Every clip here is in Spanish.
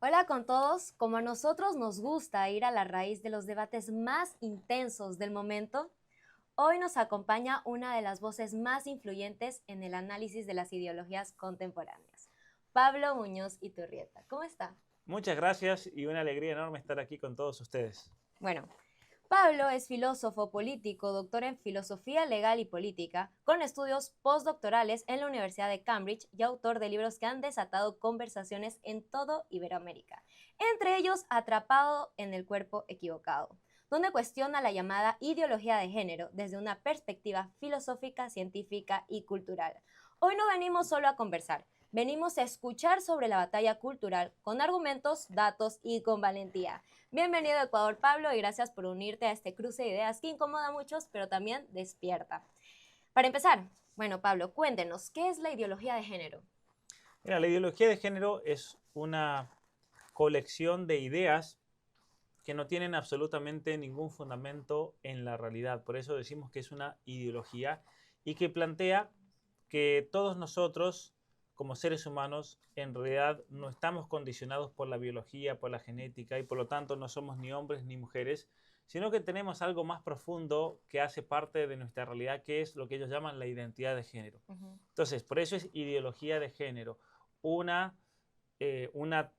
Hola con todos, como a nosotros nos gusta ir a la raíz de los debates más intensos del momento, hoy nos acompaña una de las voces más influyentes en el análisis de las ideologías contemporáneas, Pablo Muñoz Iturrieta. ¿Cómo está? Muchas gracias y una alegría enorme estar aquí con todos ustedes. Bueno, Pablo es filósofo político, doctor en filosofía legal y política, con estudios postdoctorales en la Universidad de Cambridge y autor de libros que han desatado conversaciones en todo Iberoamérica, entre ellos Atrapado en el cuerpo equivocado, donde cuestiona la llamada ideología de género desde una perspectiva filosófica, científica y cultural. Hoy no venimos solo a conversar, venimos a escuchar sobre la batalla cultural con argumentos, datos y con valentía. Bienvenido a Ecuador, Pablo, y gracias por unirte a este cruce de ideas que incomoda a muchos, pero también despierta. Para empezar, bueno, Pablo, cuéntenos, ¿qué es la ideología de género? Mira, la ideología de género es una colección de ideas que no tienen absolutamente ningún fundamento en la realidad. Por eso decimos que es una ideología y que plantea que todos nosotros, como seres humanos, en realidad no estamos condicionados por la biología, por la genética y por lo tanto no somos ni hombres ni mujeres, sino que tenemos algo más profundo que hace parte de nuestra realidad, que es lo que ellos llaman la identidad de género. Ujú. Entonces, por eso es ideología de género, una, una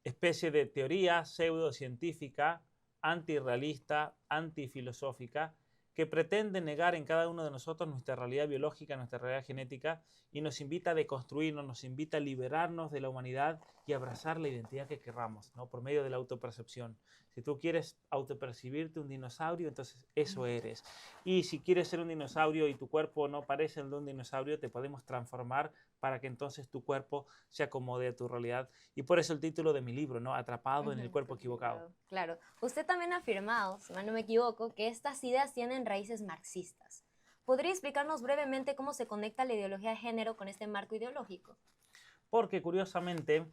especie de teoría pseudocientífica, antirrealista, antifilosófica, que pretende negar en cada uno de nosotros nuestra realidad biológica, nuestra realidad genética, y nos invita a deconstruirnos, nos invita a liberarnos de la humanidad y abrazar la identidad que querramos, ¿no? Por medio de la autopercepción. Si tú quieres autopercibirte un dinosaurio, entonces eso eres. Y si quieres ser un dinosaurio y tu cuerpo no parece el de un dinosaurio, te podemos transformar para que entonces tu cuerpo se acomode a tu realidad. Y por eso el título de mi libro, ¿no? Atrapado en el cuerpo equivocado. Claro. Usted también ha afirmado, si mal no me equivoco, que estas ideas tienen raíces marxistas. ¿Podría explicarnos brevemente cómo se conecta la ideología de género con este marco ideológico? Porque curiosamente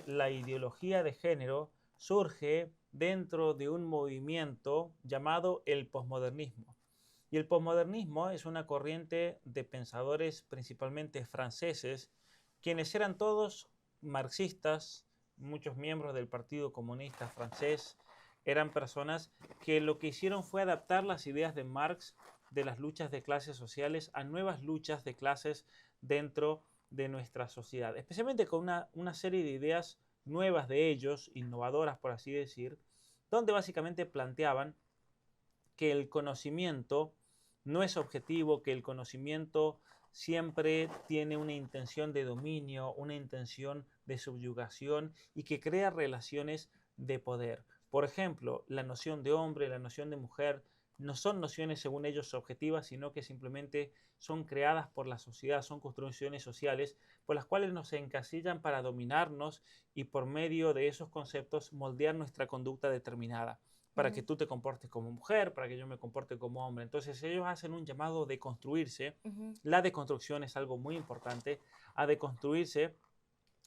la ideología de género surge dentro de un movimiento llamado el posmodernismo. Y el posmodernismo es una corriente de pensadores principalmente franceses, quienes eran todos marxistas, muchos miembros del Partido Comunista francés, eran personas que lo que hicieron fue adaptar las ideas de Marx de las luchas de clases sociales a nuevas luchas de clases dentro de nuestra sociedad, especialmente con una serie de ideas nuevas de ellos, innovadoras por así decir, donde básicamente planteaban que el conocimiento no es objetivo, que el conocimiento siempre tiene una intención de dominio, una intención de subyugación y que crea relaciones de poder. Por ejemplo, la noción de hombre, la noción de mujer, no son nociones según ellos objetivas, sino que simplemente son creadas por la sociedad, son construcciones sociales por las cuales nos encasillan para dominarnos y por medio de esos conceptos moldear nuestra conducta determinada para que Ujú, tú te comportes como mujer, para que yo me comporte como hombre. Entonces ellos hacen un llamado de construirse. ujú. La deconstrucción es algo muy importante, a deconstruirse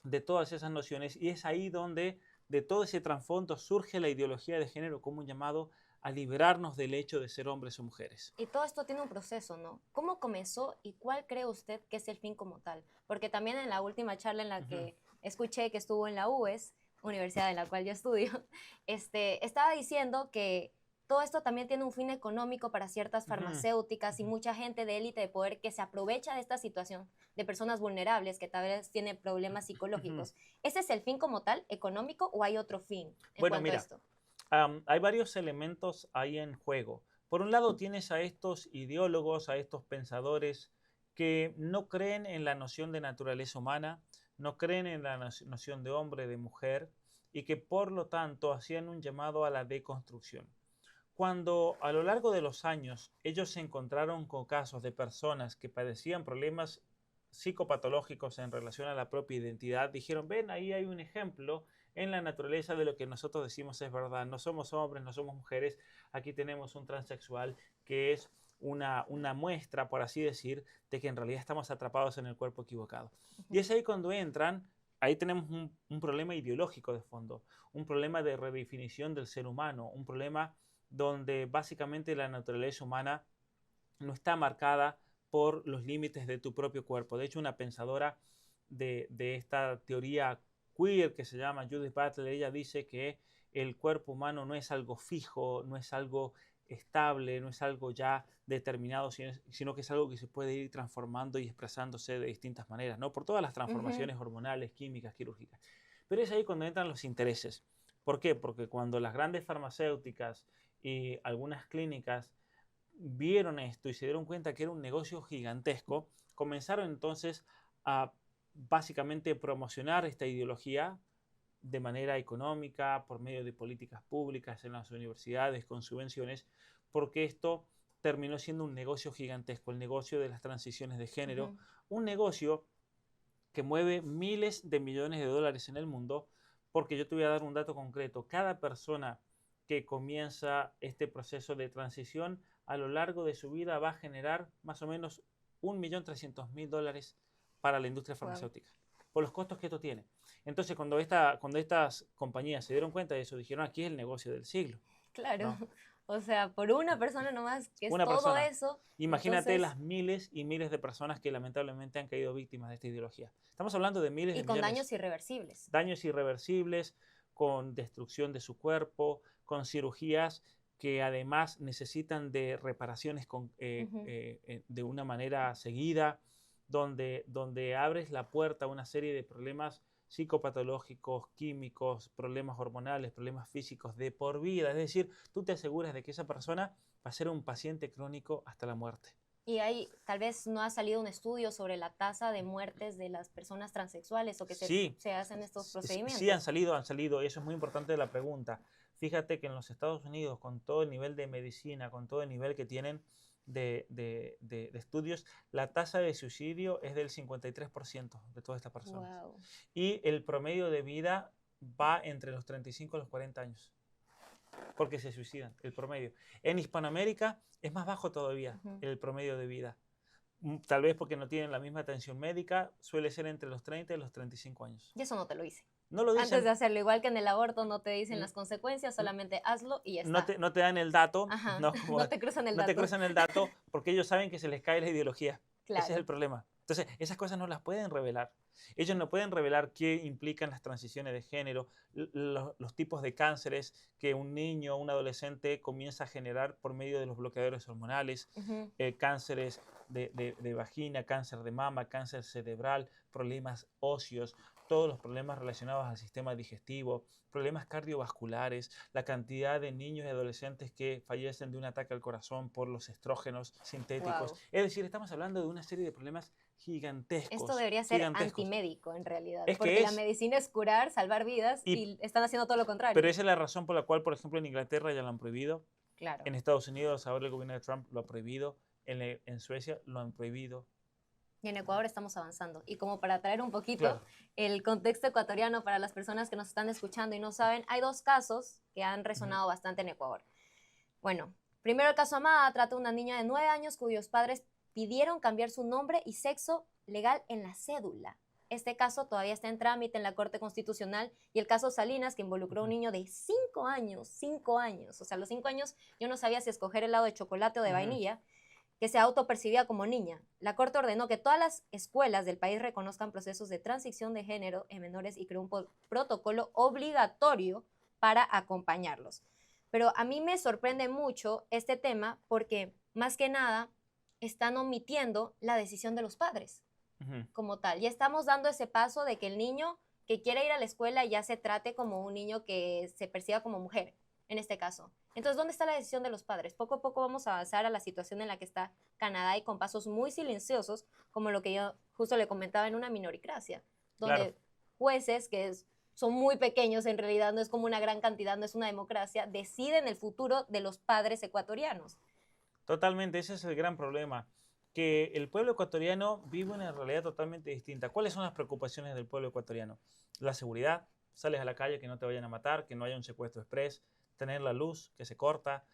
de todas esas nociones y es ahí donde de todo ese trasfondo surge la ideología de género como un llamado a liberarnos del hecho de ser hombres o mujeres. Y todo esto tiene un proceso, ¿no? ¿Cómo comenzó y cuál cree usted que es el fin como tal? Porque también en la última charla en la Uh -huh. que escuché que estuvo en la UES, universidad en la cual yo estudio, estaba diciendo que todo esto también tiene un fin económico para ciertas Uh -huh. Uh farmacéuticas y -huh. mucha gente de élite de poder que se aprovecha de esta situación de personas vulnerables que tal vez tienen problemas Uh -huh. psicológicos. ¿Ese es el fin como tal, económico, o hay otro fin en Bueno, cuanto a mira, esto? hay varios elementos ahí en juego. Por un lado tienes a estos ideólogos, a estos pensadores que no creen en la noción de naturaleza humana, no creen en la noción de hombre, de mujer, y que por lo tanto hacían un llamado a la deconstrucción. Cuando a lo largo de los años ellos se encontraron con casos de personas que padecían problemas psicopatológicos en relación a la propia identidad, dijeron, ven, ahí hay un ejemplo en la naturaleza de lo que nosotros decimos es verdad. No somos hombres, no somos mujeres, aquí tenemos un transexual que es una muestra, por así decir, de que en realidad estamos atrapados en el cuerpo equivocado. Y es ahí cuando entran, ahí tenemos un problema ideológico de fondo, un problema de redefinición del ser humano, un problema donde básicamente la naturaleza humana no está marcada por los límites de tu propio cuerpo. De hecho, una pensadora de esta teoría queer que se llama Judith Butler, ella dice que el cuerpo humano no es algo fijo, no es algo estable, no es algo ya determinado, sino que es algo que se puede ir transformando y expresándose de distintas maneras, ¿no? Por todas las transformaciones hormonales, químicas, quirúrgicas. Pero es ahí cuando entran los intereses. ¿Por qué? Porque cuando las grandes farmacéuticas y algunas clínicas vieron esto y se dieron cuenta que era un negocio gigantesco, comenzaron entonces a básicamente promocionar esta ideología de manera económica, por medio de políticas públicas en las universidades, con subvenciones, porque esto terminó siendo un negocio gigantesco, el negocio de las transiciones de género, un negocio que mueve miles de millones de dólares en el mundo, porque yo te voy a dar un dato concreto. Cada persona que comienza este proceso de transición a lo largo de su vida va a generar más o menos 1.300.000 dólares para la industria farmacéutica, por los costos que esto tiene. Entonces, cuando estas compañías se dieron cuenta de eso, dijeron, aquí es el negocio del siglo. Claro, ¿no? o sea, por una persona nomás, que es Una todo persona. eso. Imagínate entonces, las miles y miles de personas que lamentablemente han caído víctimas de esta ideología. Estamos hablando de miles y de con millones. daños irreversibles. Daños irreversibles, con destrucción de su cuerpo, con cirugías que además necesitan de reparaciones de una manera seguida, donde abres la puerta a una serie de problemas psicopatológicos, químicos, problemas hormonales, problemas físicos de por vida. Es decir, tú te aseguras de que esa persona va a ser un paciente crónico hasta la muerte. Y ahí tal vez no ha salido un estudio sobre la tasa de muertes de las personas transexuales o que Sí, se hacen estos procedimientos. sí han salido, eso es muy importante la pregunta. Fíjate que en los Estados Unidos, con todo el nivel de medicina, con todo el nivel que tienen de estudios, la tasa de suicidio es del 53% de todas estas personas. Wow. Y el promedio de vida va entre los 35 y los 40 años, porque se suicidan, el promedio. En Hispanoamérica es más bajo todavía el promedio de vida. Tal vez porque no tienen la misma atención médica, suele ser entre los 30 y los 35 años. Y eso no te lo hice. No lo dicen. Antes de hacerlo, igual que en el aborto, no te dicen las consecuencias, solamente hazlo y ya está. No te dan el dato. Ajá. No, No te cruzan el dato. No te cruzan el dato porque ellos saben que se les cae la ideología. Claro. Ese es el problema. Entonces, esas cosas no las pueden revelar. Ellos no pueden revelar qué implican las transiciones de género, los tipos de cánceres que un niño o un adolescente comienza a generar por medio de los bloqueadores hormonales, cánceres de vagina, cáncer de mama, cáncer cerebral, problemas óseos, todos los problemas relacionados al sistema digestivo, problemas cardiovasculares, la cantidad de niños y adolescentes que fallecen de un ataque al corazón por los estrógenos sintéticos. Wow. Es decir, estamos hablando de una serie de problemas gigantescos. Esto debería ser antimédico en realidad, porque la medicina es curar, salvar vidas y están haciendo todo lo contrario. Pero esa es la razón por la cual, por ejemplo, en Inglaterra ya lo han prohibido. Claro. En Estados Unidos ahora el gobierno de Trump lo ha prohibido. En Suecia lo han prohibido. Y en Ecuador estamos avanzando. Y como para traer un poquito el contexto ecuatoriano para las personas que nos están escuchando y no saben, hay dos casos que han resonado bastante en Ecuador. Bueno, primero el caso Amada trata de una niña de 9 años cuyos padres pidieron cambiar su nombre y sexo legal en la cédula. Este caso todavía está en trámite en la Corte Constitucional y el caso Salinas, que involucró a un niño de 5 años, 5 años. O sea, a los 5 años yo no sabía si escoger helado de chocolate o de vainilla, que se autopercibía como niña. La Corte ordenó que todas las escuelas del país reconozcan procesos de transición de género en menores y creó un protocolo obligatorio para acompañarlos. Pero a mí me sorprende mucho este tema porque, más que nada, están omitiendo la decisión de los padres como tal. Ya estamos dando ese paso de que el niño que quiere ir a la escuela ya se trate como un niño que se perciba como mujer, en este caso. Entonces, ¿dónde está la decisión de los padres? Poco a poco vamos a avanzar a la situación en la que está Canadá y con pasos muy silenciosos, como lo que yo justo le comentaba en una minoricracia, donde jueces que son muy pequeños en realidad, no es como una gran cantidad, no es una democracia, deciden el futuro de los padres ecuatorianos. Totalmente, ese es el gran problema, que el pueblo ecuatoriano vive una realidad totalmente distinta. ¿Cuáles son las preocupaciones del pueblo ecuatoriano? La seguridad, sales a la calle que no te vayan a matar, que no haya un secuestro express, tener la luz que se corta,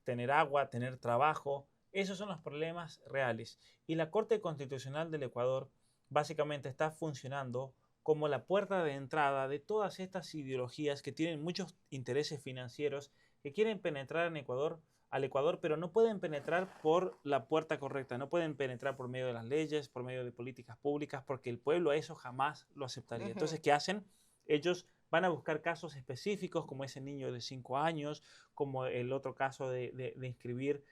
tener agua, tener trabajo. Esos son los problemas reales. Y la Corte Constitucional del Ecuador básicamente está funcionando como la puerta de entrada de todas estas ideologías que tienen muchos intereses financieros que quieren penetrar al Ecuador, pero no pueden penetrar por la puerta correcta, no pueden penetrar por medio de las leyes, por medio de políticas públicas, porque el pueblo a eso jamás lo aceptaría. Entonces, ¿qué hacen? Ellos van a buscar casos específicos, como ese niño de 5 años, como el otro caso de inscribir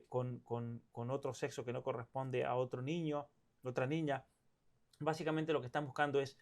con otro sexo que no corresponde a otro niño, otra niña. Básicamente lo que están buscando es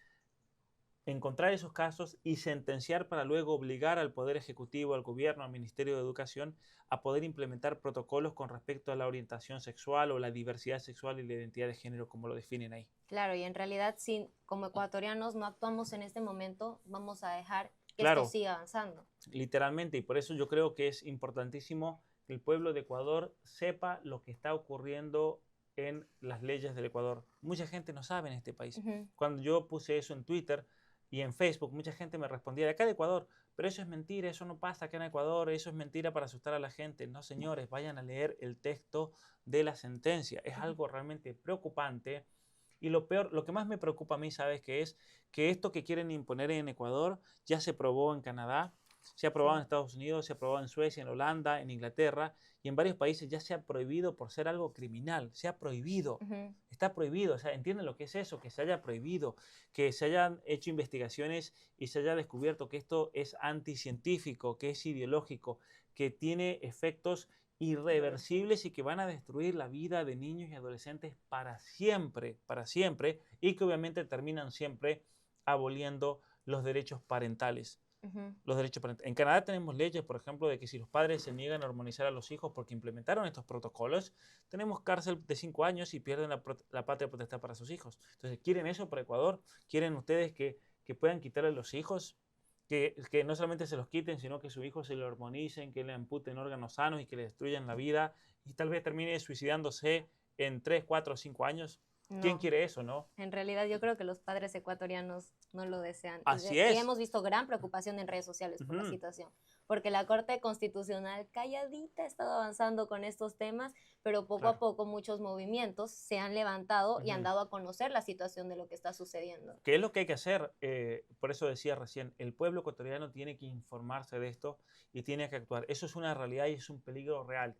encontrar esos casos y sentenciar para luego obligar al Poder Ejecutivo, al Gobierno, al Ministerio de Educación a poder implementar protocolos con respecto a la orientación sexual o la diversidad sexual y la identidad de género, como lo definen ahí. Claro, y en realidad si como ecuatorianos no actuamos en este momento, vamos a dejar que esto Claro, siga avanzando. literalmente, y por eso yo creo que es importantísimo que el pueblo de Ecuador sepa lo que está ocurriendo en las leyes del Ecuador. Mucha gente no sabe en este país. Cuando yo puse eso en Twitter y en Facebook, mucha gente me respondía de acá de Ecuador, pero eso es mentira, eso no pasa acá en Ecuador, eso es mentira para asustar a la gente. No, señores, vayan a leer el texto de la sentencia. Es algo realmente preocupante. Y lo peor, lo que más me preocupa a mí, ¿sabes qué es? Que esto que quieren imponer en Ecuador ya se probó en Canadá, se ha probado en Estados Unidos, se ha probado en Suecia, en Holanda, en Inglaterra y en varios países ya se ha prohibido por ser algo criminal, se ha prohibido, está prohibido, o sea, ¿entienden lo que es eso? Que se haya prohibido, que se hayan hecho investigaciones y se haya descubierto que esto es anticientífico, que es ideológico, que tiene efectos irreversibles y que van a destruir la vida de niños y adolescentes para siempre, y que obviamente terminan siempre aboliendo los derechos parentales. Los derechos parentales. En Canadá tenemos leyes, por ejemplo, de que si los padres se niegan a hormonizar a los hijos porque implementaron estos protocolos, tenemos cárcel de 5 años y pierden la patria potestad para sus hijos. Entonces, ¿quieren eso para Ecuador? ¿Quieren ustedes que puedan quitarle a los hijos? Que no solamente se los quiten, sino que su hijo se le hormonicen, que le amputen órganos sanos y que le destruyan la vida y tal vez termine suicidándose en 3, 4, 5 años. ¿Quién No, quiere eso, no? en realidad yo creo que los padres ecuatorianos no lo desean. Así Y es. hemos visto gran preocupación en redes sociales por la Ujú. situación, porque la Corte Constitucional calladita ha estado avanzando con estos temas, pero poco a Claro. poco muchos movimientos se han levantado y han Ujú. dado a conocer la situación de lo que está sucediendo. ¿Qué es lo que hay que hacer? Por eso decía recién, el pueblo ecuatoriano tiene que informarse de esto y tiene que actuar. Eso es una realidad y es un peligro real.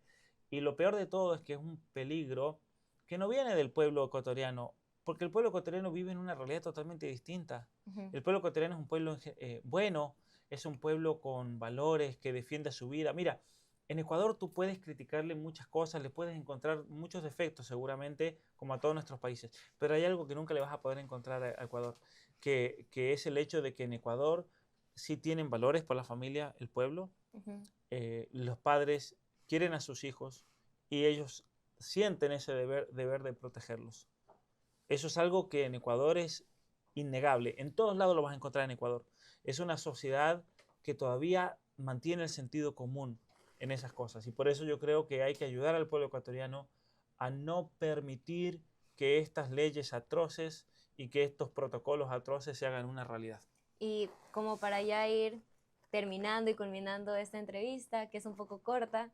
Y lo peor de todo es que es un peligro que no viene del pueblo ecuatoriano, porque el pueblo ecuatoriano vive en una realidad totalmente distinta. Ujú. El pueblo ecuatoriano es un pueblo bueno, es un pueblo con valores, que defiende su vida. Mira, en Ecuador tú puedes criticarle muchas cosas, le puedes encontrar muchos defectos seguramente, como a todos nuestros países, pero hay algo que nunca le vas a poder encontrar a Ecuador, que es el hecho de que en Ecuador sí tienen valores por la familia, el pueblo, Ujú. los padres quieren a sus hijos y ellos sienten ese deber de protegerlos. Eso es algo que en Ecuador es innegable. En todos lados lo vas a encontrar en Ecuador. Es una sociedad que todavía mantiene el sentido común en esas cosas. Y por eso yo creo que hay que ayudar al pueblo ecuatoriano a no permitir que estas leyes atroces y que estos protocolos atroces se hagan una realidad. Y como para ya ir terminando y culminando esta entrevista, que es un poco corta,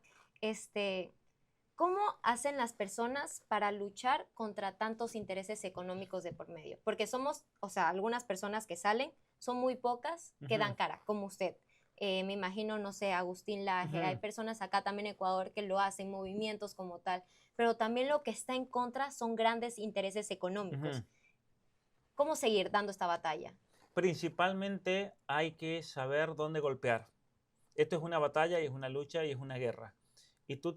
¿cómo hacen las personas para luchar contra tantos intereses económicos de por medio? Porque somos, o sea, algunas personas que salen, son muy pocas que dan Ujú, cara, como usted. Me imagino, no sé, Agustín Laje, hay ujú, personas acá también en Ecuador que lo hacen, movimientos como tal, pero también lo que está en contra son grandes intereses económicos. ujú. ¿Cómo seguir dando esta batalla? Principalmente hay que saber dónde golpear. Esto es una batalla y es una lucha y es una guerra. Y tú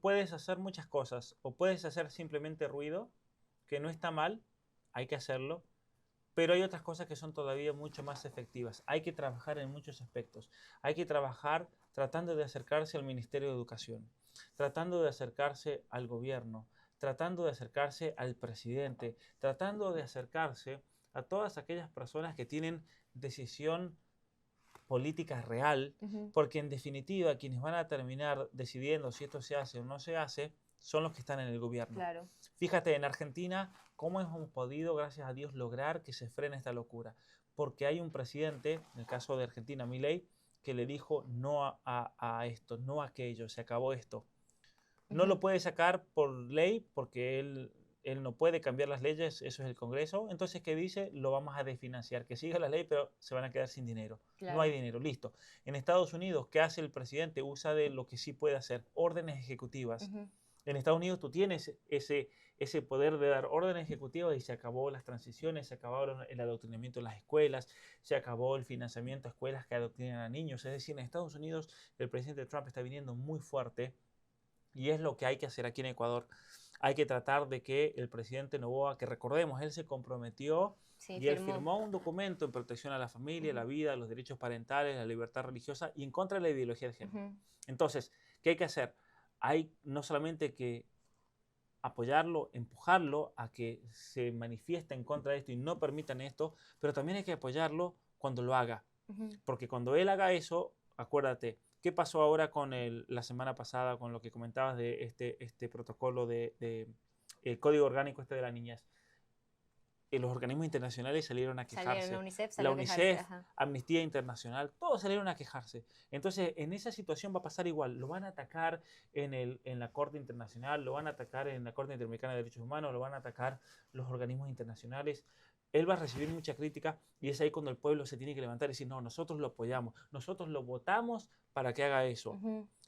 puedes hacer muchas cosas o puedes hacer simplemente ruido, que no está mal, hay que hacerlo, pero hay otras cosas que son todavía mucho más efectivas. Hay que trabajar en muchos aspectos. Hay que trabajar tratando de acercarse al Ministerio de Educación, tratando de acercarse al gobierno, tratando de acercarse al presidente, tratando de acercarse a todas aquellas personas que tienen decisión política real, Ujú. porque en definitiva quienes van a terminar decidiendo si esto se hace o no se hace son los que están en el gobierno. Claro. Fíjate en Argentina cómo hemos podido, gracias a Dios, lograr que se frene esta locura, porque hay un presidente, en el caso de Argentina, Milei, que le dijo no a esto, no a aquello, se acabó esto. No Ujú. lo puede sacar por ley porque él no puede cambiar las leyes, eso es el Congreso. Entonces, ¿qué dice? Lo vamos a desfinanciar, que siga la ley, pero se van a quedar sin dinero. No hay Claro. dinero, listo. En Estados Unidos, ¿qué hace el presidente? Usa de lo que sí puede hacer, órdenes ejecutivas. Ujú. En Estados Unidos tú tienes ese poder de dar órdenes ejecutivas y se acabó las transiciones, se acabaron el adoctrinamiento en las escuelas, se acabó el financiamiento a escuelas que adoctrinan a niños. Es decir, en Estados Unidos el presidente Trump está viniendo muy fuerte y es lo que hay que hacer aquí en Ecuador. Hay que tratar de que el presidente Noboa, que recordemos, él se comprometió Sí, y él firmó. firmó un documento en protección a la familia, la vida, los derechos parentales, la libertad religiosa y en contra de la ideología de género. Entonces, ¿qué hay que hacer? Hay no solamente que apoyarlo, empujarlo a que se manifieste en contra de esto y no permitan esto, pero también hay que apoyarlo cuando lo haga. Porque cuando él haga eso, acuérdate, ¿qué pasó ahora con la semana pasada con lo que comentabas de este protocolo el código orgánico de la niñez? Los organismos internacionales salieron a quejarse. La UNICEF La salió a quejarse. UNICEF, Amnistía Internacional, todos salieron a quejarse. Entonces, en esa situación va a pasar igual. Lo van a atacar en la Corte Internacional, lo van a atacar en la Corte Interamericana de Derechos Humanos, lo van a atacar los organismos internacionales. Él va a recibir mucha crítica y es ahí cuando el pueblo se tiene que levantar y decir, no, nosotros lo apoyamos, nosotros lo votamos para que haga eso.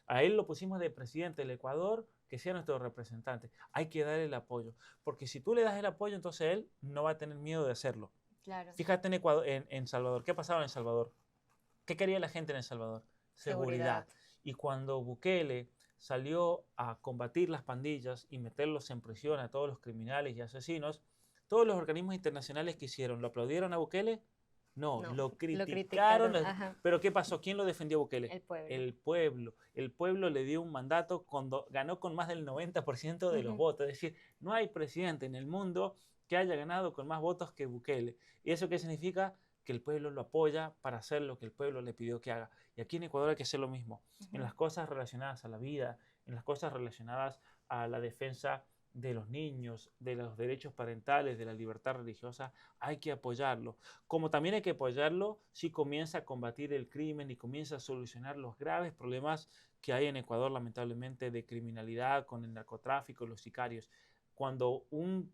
A él lo pusimos de presidente del Ecuador, que sea nuestro representante. Hay que darle el apoyo, porque si tú le das el apoyo, entonces él no va a tener miedo de hacerlo. Claro. Fíjate en Ecuador, en Salvador. ¿Qué pasaba en El Salvador? ¿Qué quería la gente en El Salvador? Seguridad. Y cuando Bukele salió a combatir las pandillas y meterlos en prisión a todos los criminales y asesinos, todos los organismos internacionales que hicieron, ¿lo aplaudieron a Bukele? No, lo criticaron. Pero ¿qué pasó? ¿Quién lo defendió a Bukele? El pueblo. El pueblo. El pueblo le dio un mandato cuando ganó con más del 90% de los votos. Es decir, no hay presidente en el mundo que haya ganado con más votos que Bukele. ¿Y eso qué significa? Que el pueblo lo apoya para hacer lo que el pueblo le pidió que haga. Y aquí en Ecuador hay que hacer lo mismo. En las cosas relacionadas a la vida, en las cosas relacionadas a la defensa de los niños, de los derechos parentales, de la libertad religiosa, hay que apoyarlo. Como también hay que apoyarlo si comienza a combatir el crimen y comienza a solucionar los graves problemas que hay en Ecuador, lamentablemente, de criminalidad con el narcotráfico, los sicarios. Cuando un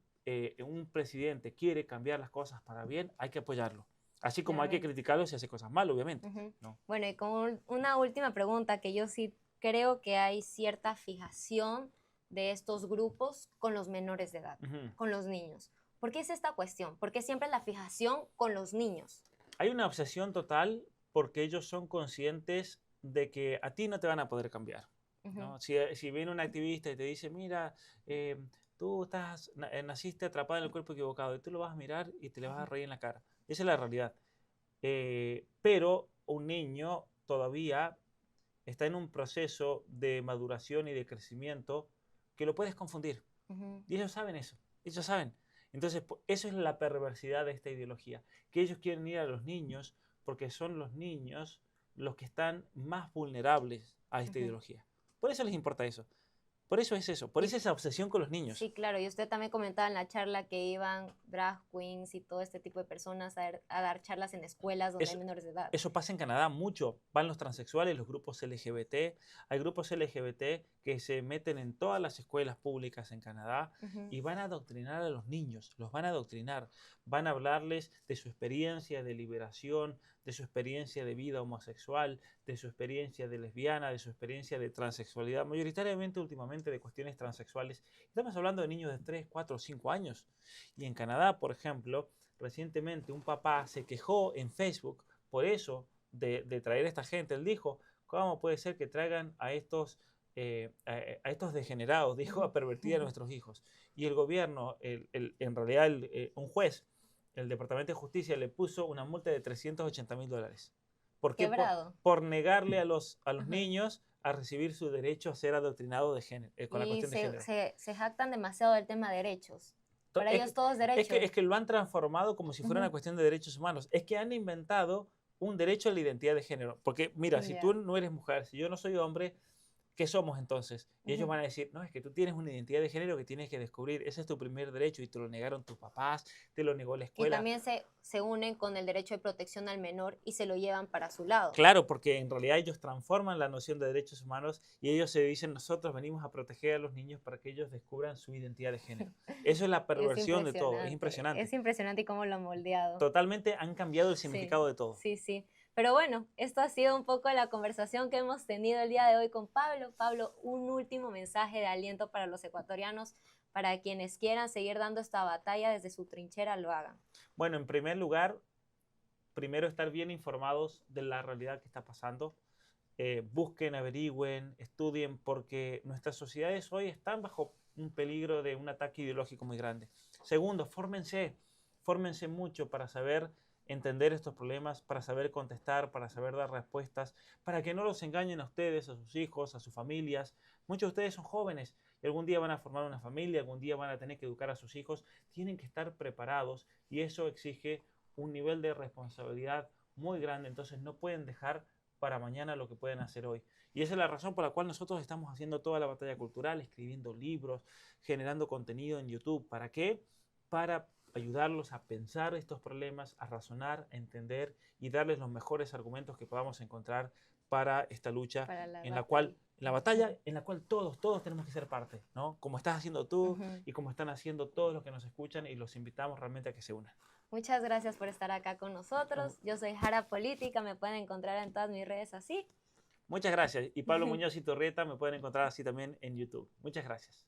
presidente quiere cambiar las cosas para bien, hay que apoyarlo. Así como hay que criticarlo si hace cosas mal, obviamente. ¿No? Bueno, y con una última pregunta, que yo sí creo que hay cierta fijación de estos grupos con los menores de edad, con los niños. ¿Por qué es esta cuestión? ¿Por qué siempre la fijación con los niños? Hay una obsesión total porque ellos son conscientes de que a ti no te van a poder cambiar. ¿No? Si viene un activista y te dice, mira, tú naciste atrapado en el cuerpo equivocado, y tú lo vas a mirar y te le vas a reír en la cara. Esa es la realidad. Pero un niño todavía está en un proceso de maduración y de crecimiento que lo puedes confundir. Y ellos saben eso, ellos saben. Entonces, eso es la perversidad de esta ideología, que ellos quieren ir a los niños porque son los niños los que están más vulnerables a esta ideología. Por eso les importa eso. Por eso es eso, por eso esa obsesión con los niños. Sí, claro, y usted también comentaba en la charla que iban drag queens y todo este tipo de personas a dar charlas en escuelas donde hay menores de edad. Eso pasa en Canadá mucho. Van los transexuales, los grupos LGBT. Hay grupos LGBT que se meten en todas las escuelas públicas en Canadá y van a adoctrinar a los niños, los van a adoctrinar. Van a hablarles de su experiencia de liberación, de su experiencia de vida homosexual, de su experiencia de lesbiana, de su experiencia de transexualidad, mayoritariamente últimamente de cuestiones transexuales. Estamos hablando de niños de 3, 4, 5 años. Y en Canadá, por ejemplo, recientemente un papá se quejó en Facebook por eso de traer a esta gente. Él dijo, ¿cómo puede ser que traigan a estos degenerados, dijo, a pervertir a nuestros hijos? Y el gobierno, en realidad un juez, el Departamento de Justicia le puso una multa de $380,000. ¿Por qué? Por negarle a los niños a recibir su derecho a ser adoctrinado de género, con la cuestión de género. Se jactan demasiado del tema de derechos. Para ellos todo es derecho. Es que lo han transformado como si fuera una cuestión de derechos humanos. Es que han inventado un derecho a la identidad de género. Porque mira, si tú no eres mujer, si yo no soy hombre, ¿qué somos entonces? Y ellos van a decir, no, es que tú tienes una identidad de género que tienes que descubrir. Ese es tu primer derecho y te lo negaron tus papás, te lo negó la escuela. Y también se unen con el derecho de protección al menor y se lo llevan para su lado. Claro, porque en realidad ellos transforman la noción de derechos humanos y ellos se dicen, nosotros venimos a proteger a los niños para que ellos descubran su identidad de género. Eso es la perversión de todo, es impresionante. Es impresionante cómo lo han moldeado. Totalmente han cambiado el significado de todo. Sí, sí. Pero bueno, esto ha sido un poco la conversación que hemos tenido el día de hoy con Pablo. Pablo, un último mensaje de aliento para los ecuatorianos, para quienes quieran seguir dando esta batalla desde su trinchera, lo hagan. Bueno, en primer lugar, primero estar bien informados de la realidad que está pasando. Busquen, averigüen, estudien, porque nuestras sociedades hoy están bajo un peligro de un ataque ideológico muy grande. Segundo, fórmense mucho para saber entender estos problemas, para saber contestar, para saber dar respuestas, para que no los engañen a ustedes, a sus hijos, a sus familias. Muchos de ustedes son jóvenes y algún día van a formar una familia, algún día van a tener que educar a sus hijos. Tienen que estar preparados y eso exige un nivel de responsabilidad muy grande, entonces no pueden dejar para mañana lo que pueden hacer hoy. Y esa es la razón por la cual nosotros estamos haciendo toda la batalla cultural, escribiendo libros, generando contenido en YouTube. ¿Para qué? Para ayudarlos a pensar estos problemas, a razonar, a entender y darles los mejores argumentos que podamos encontrar para esta lucha Para la en la batalla. cual, la batalla en la cual todos tenemos que ser parte, ¿no? Como estás haciendo tú y como están haciendo todos los que nos escuchan y los invitamos realmente a que se unan. Muchas gracias por estar acá con nosotros. Yo soy Jara Política, me pueden encontrar en todas mis redes así. Muchas gracias. Y Pablo Muñoz y Torrieta me pueden encontrar así también en YouTube. Muchas gracias.